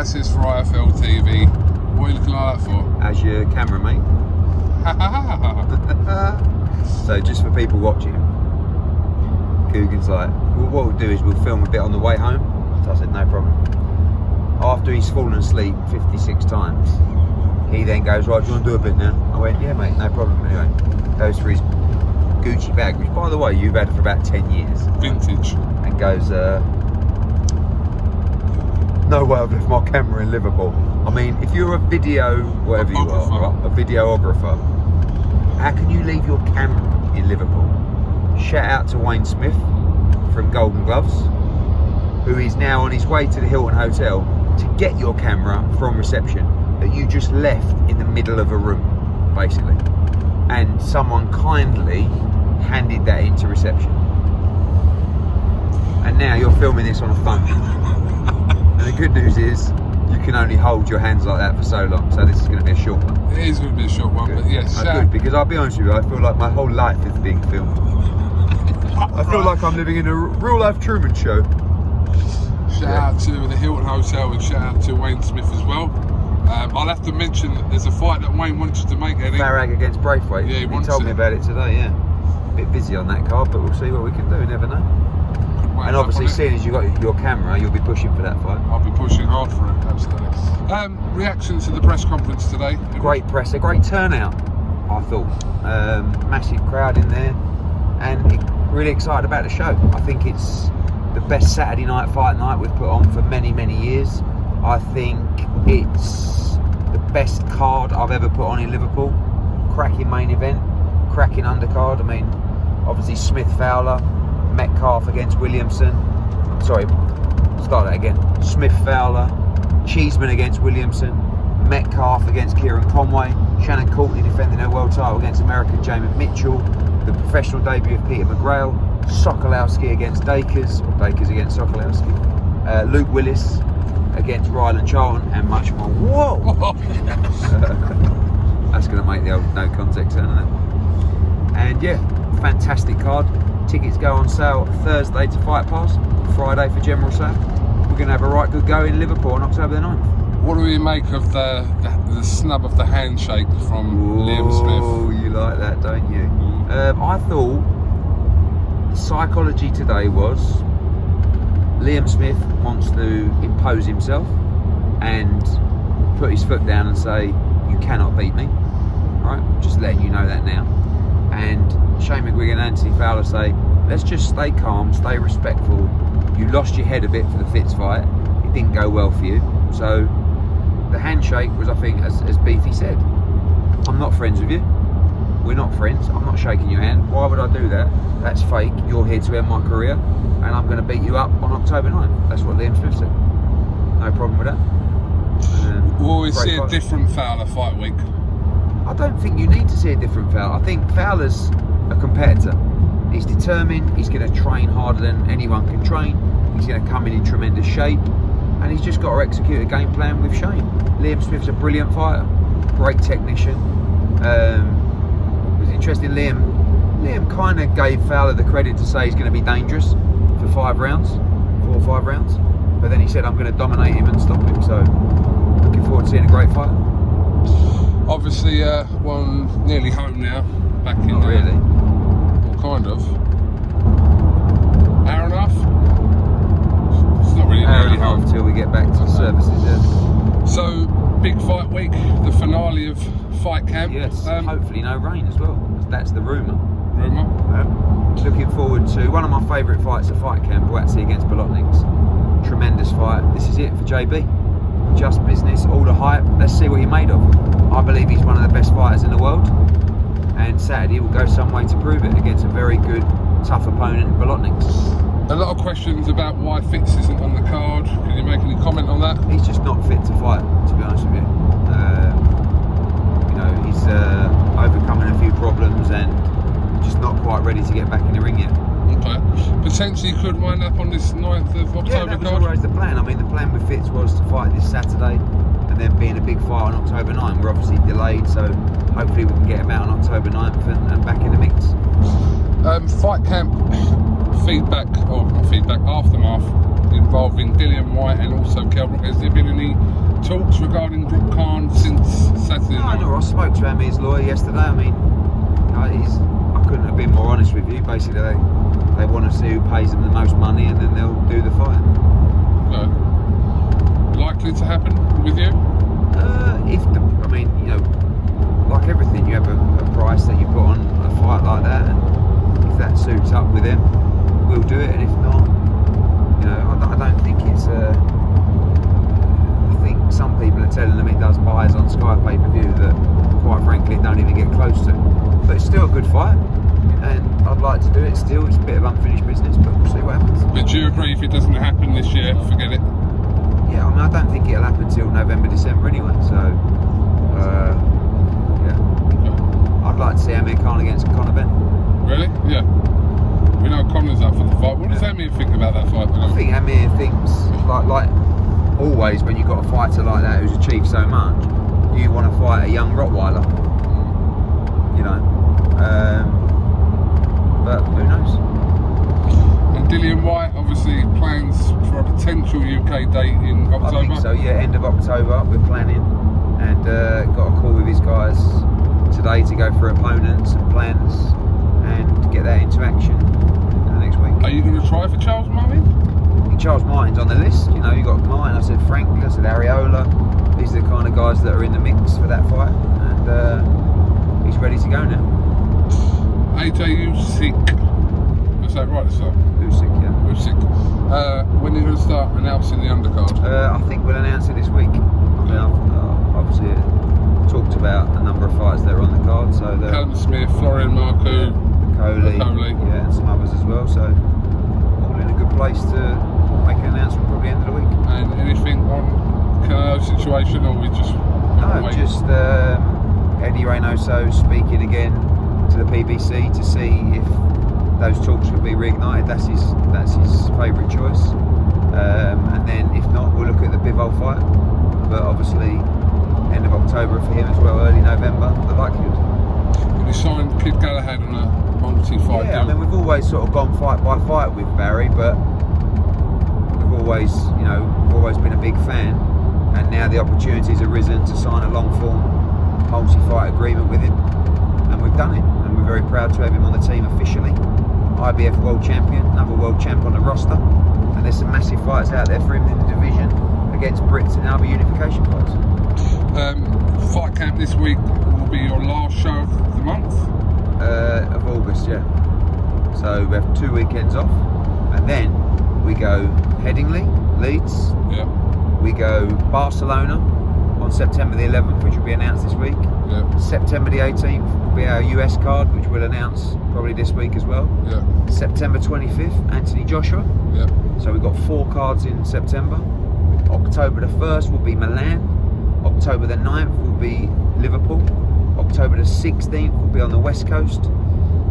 CASSIUS for IFL TV. What are you looking like that for? As your camera, mate. So just for people watching, KUGAN's like, well, what we'll do is we'll film a bit on the way home. So I said, no problem. After he's fallen asleep 56 times, he then goes, right, do you want to do a bit now? I went, yeah, mate, no problem. Anyway, goes for his Gucci bag, which, by the way, you've had for about 10 years. Vintage. And goes, no way I've left my camera in Liverpool. I mean, if you're a video, whatever you are, right, a videographer, how can you leave your camera in Liverpool? Shout out to Wayne Smith from Golden Gloves, who is now on his way to the Hilton Hotel to get your camera from reception that you just left in the middle of a room, basically. And someone kindly handed that into reception. And now you're filming this on a phone. And the good news is, you can only hold your hands like that for so long, so this is going to be a short one. It is going to be a short one, good. But yes. Good, because I'll be honest with you, I feel like my whole life is being filmed. I feel like I'm living in a real life Truman show. Shout out to the Hilton Hotel and shout out to Wayne Smith as well. I'll have to mention that there's a fight that Wayne wants to make, Eddie. Farag against Braithwaite. Yeah, he told me about it today, yeah. A bit busy on that card, but we'll see what we can do, you never know. And obviously, seeing as you've got your camera, you'll be pushing for that fight. I'll be pushing hard for it, absolutely. Reaction to the press conference today? Great press, a great turnout, I thought. Massive crowd in there, and really excited about the show. I think it's the best Saturday night fight night we've put on for many, many years. I think it's the best card I've ever put on in Liverpool. Cracking main event, cracking undercard. I mean, obviously Smith-Fowler, Metcalf against Williamson. Sorry, start that again. Smith-Fowler, Cheeseman against Williamson, Metcalf against Kieran Conway, Shannon Courtney defending her world title against American Jamie Mitchell, the professional debut of Peter McGrail, Sokolowski against Dakers, or Dakers against Sokolowski, Luke Willis against Ryland Charlton, and much more. Whoa! That's going to make the old no contact turn, isn't it? And yeah, fantastic card. Tickets go on sale Thursday to Fight Pass, Friday for general sale. We're going to have a right good go in Liverpool on October the 9th. What do we make of the snub of the handshake from Liam Smith? Oh, you like that, don't you? I thought the psychology today was Liam Smith wants to impose himself and put his foot down and say, you cannot beat me. Right? Just letting you know that now. And Shane McGuigan and Anthony Fowler say, let's just stay calm, stay respectful. You lost your head a bit for the Fitz fight. It didn't go well for you. So the handshake was, I think, as Beefy said, I'm not friends with you. We're not friends. I'm not shaking your hand. Why would I do that? That's fake. You're here to end my career, and I'm going to beat you up on October 9th. That's what Liam Smith said. No problem with that. We'll always see a different Fowler fight week. I don't think you need to see a different Fowler. I think Fowler's a competitor. He's determined. He's going to train harder than anyone can train. He's going to come in tremendous shape, and he's just got to execute a game plan with Shane. Liam Smith's a brilliant fighter, great technician. It was interesting. Liam kind of gave Fowler the credit to say he's going to be dangerous for 5 rounds, 4 or 5 rounds. But then he said, I'm going to dominate him and stop him. So looking forward to seeing a great fight. Obviously, one nearly home now. Back in. Not really. Well, kind of. Hour and a half. It's not really Hour nearly and a half home till we get back to the services. Yeah. So big fight week, the finale of Fight Camp. Yes. Hopefully no rain as well. That's the rumour. Looking forward to one of my favourite fights of Fight Camp, Whyte-Martin against Bolotniks. Tremendous fight. This is it for JB. Just business, all the hype. Let's see what he's made of. I believe he's one of the best fighters in the world. And Saturday will go some way to prove it against a very good, tough opponent, Bolotniks. A lot of questions about why Fitz isn't on the card. Can you make any comment on that? He's just not fit to fight, to be honest with you. You know, he's overcoming a few problems and just not quite ready to get back in the ring yet. Okay. Potentially could wind up on this 9th of October Yeah, that was card. always the plan. I mean, the plan with Fitz was to fight this Saturday and then be in a big fight on October 9th. We're obviously delayed, so hopefully we can get him out on October 9th and back in the mix. Fight Camp feedback, or not feedback, aftermath. involving Dillian Whyte and also Kell Brook. Has there been any talks regarding Brook-Khan since Saturday night? No, I spoke to Amir's lawyer yesterday. I mean, I couldn't have been more honest with you. Basically, they want to see who pays them the most money, and then they'll do the fight. Likely to happen with you? Like everything, you have a price that you put on a fight like that, and if that suits up with him, we'll do it. And if not, I don't think it's. I think some people are telling them it does buys on Sky pay-per-view that, quite frankly, don't even get close to. But it's still a good fight, and I'd like to do it still. It's a bit of unfinished business, but we'll see what happens. But do you agree if it doesn't happen this year, forget it? Yeah, I don't think it'll happen till November, December anyway. So, yeah. Okay. I'd like to see Amir Khan against Conor Benn. Really? Yeah. We know Conor's up for the fight. What does Amir think about that fight? I think Amir thinks, like always, when you've got a fighter like that who's achieved so much, you want to fight a young Rottweiler. But who knows? And Dillian Whyte, obviously, plans for a potential UK date in October. I think so, yeah, end of October we're planning, and got a call with his guys today to go for opponents and plans and get that into action in the next week. Are you going to try for Charles Martin? I think Charles Martin's on the list. You got Martin, I said Frank, I said Ariola. These are the kind of guys that are in the mix for that fight, and he's ready to go now. Aj-Usyk. Is that right? Usyk, yeah. Usyk. When are you going to start announcing the undercard? I think we'll announce it this week. I've obviously talked about a number of fights that are on the card. So Callum Smith, Florian Marku, Coley, yeah, and some others as well. So all in a good place to make an announcement probably end of the week. And anything on Canelo's situation, or we just wait? Just Eddie Reynoso speaking again to the PBC to see if those talks will be reignited. That's his favourite choice. And then if not, we'll look at the Bivol fight. But obviously, end of October for him as well, early November, the likelihood. And he signed Kid Galahad on a multi-fight deal. I mean, we've always sort of gone fight by fight with Barry, but we've always been a big fan. And now the opportunity's arisen to sign a long-form multi-fight agreement with him, and we've done it. And we're very proud to have him on the team officially. IBF World Champion, another World Champ on the roster, and there's some massive fights out there for him in the division against Brits and other unification fights. Fight camp this week will be your last show of the month? Of August, yeah. So we have 2 weekends off, and then we go Headingley, Leeds. Yeah. We go Barcelona on September the 11th, which will be announced this week. Yeah. September the 18th will be our US card, which we'll announce probably this week as well. Yeah. September 25th, Anthony Joshua. Yeah. So we've got 4 cards in September. October the 1st will be Milan. October the 9th will be Liverpool. October the 16th will be on the West Coast.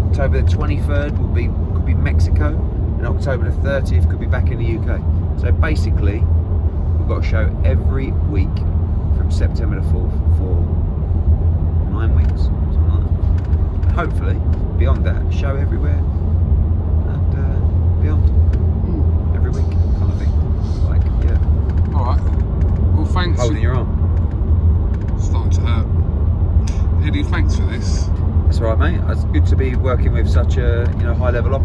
October the 23rd could be Mexico. And October the 30th could be back in the UK. So basically, we've got a show every week from September the 4th for 9 weeks, something like that. And hopefully, beyond that, show everywhere and beyond. Every week, kind of thing. Like, yeah. Alright. Well, thanks. Holding your arm. Starting to hurt. Eddie, thanks for this. That's all right, mate. It's good to be working with such a high level operator.